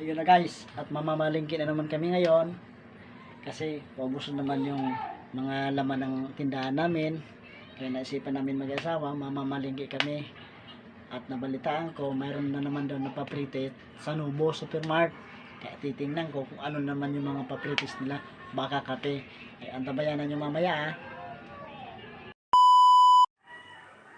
Ayun na guys, at mamamalingki na naman kami ngayon kasi paubos na naman yung mga laman ng tindahan namin. Kaya naisipan namin mag-asawa, mamamalingki kami. At nabalitaan ko, mayroon na naman daw napapritit sa Nubo Supermart. Kaya titingnan ko kung ano naman yung mga papritis nila. Baka kape. Antabayanan nyo mamaya ah.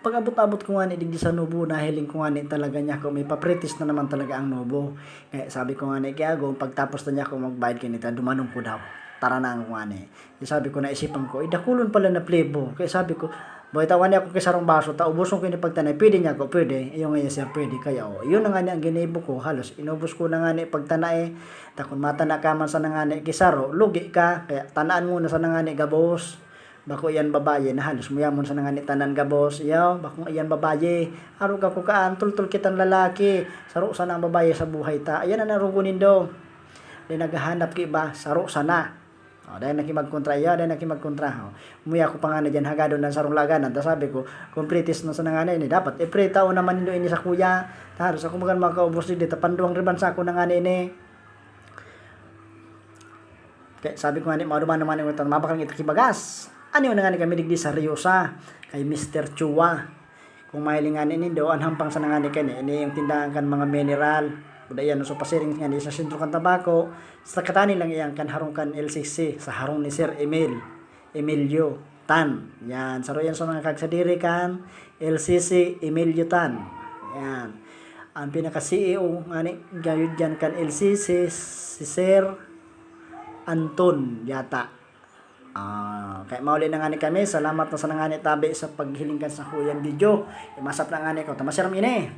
Pag abot-abot ko nga ni digdi sa Nubo, nahiling ko nga ni talaga niya ko may papritis na naman talaga ang Nubo. Kaya sabi ko nga ni Kiago, pagtapos na niya ako magbayad kinita, dumanong ko daw. Tara na ang nga ni. Sabi ko, naisipan ko, dakulon pala na plebo. Kaya sabi ko, boy, tawan niya ako kisarong baso, ubuson ko yung pagtanay, pwede niya ako, pwede. Yung nga sir, pwede. Kaya yun na nga ni ang ginaibo ko, halos inubos ko na nga ni pagtanay. Takon mata na kaman sa nangani kisaro, lugi ka. Kaya tanaan mo na sa nangani gabos. Bako iyan babaye na halos muyamon sa nangani tanan gabos. Yaw, bako iyan babaye. Araw ka kukaan, tultul kitang lalaki. Saro sana ang babaye sa buhay ta. Ayan na narugunin do. Dahil naghahanap ki ba, saro sana. Dahil nakimagkontra iya, dahil nakimagkontra. Umuya ko pa nga na dyan, hagadon na sarong laganan. Tapos sabi ko, kumplitis na sa nangani ini. Dapat, iprita o naman ini sa kuya. Halos ako magan makaubos dito. Panduang riban sa ako nangani ini. Kaya sabi ko nga ni, maduman naman yung mabakang itakibagas. Ano yung nga ni kami digdi sa Riosa kay Mr. Chua. Kung mahilingan ini do hampang sa nangani kani ini yung tindahan kan mga mineral. Budayan so pasiring nga ni sa sentro kan tabako. Sa katani lang iyang kan harong kan LCC sa harong ni Sir Emilio Tan. Yan saro yan sa mga kagsadiri kan LCC Emilio Tan. Yan. Ang pinaka CEO nga ni gayud yan kan LCC si Sir Anton yata. Kaya mauli na nga ni kami. Salamat na sa nangani tabi sa paghilingkan sa kuyang video. Imasap na nga ni ko. Tamasiram ini.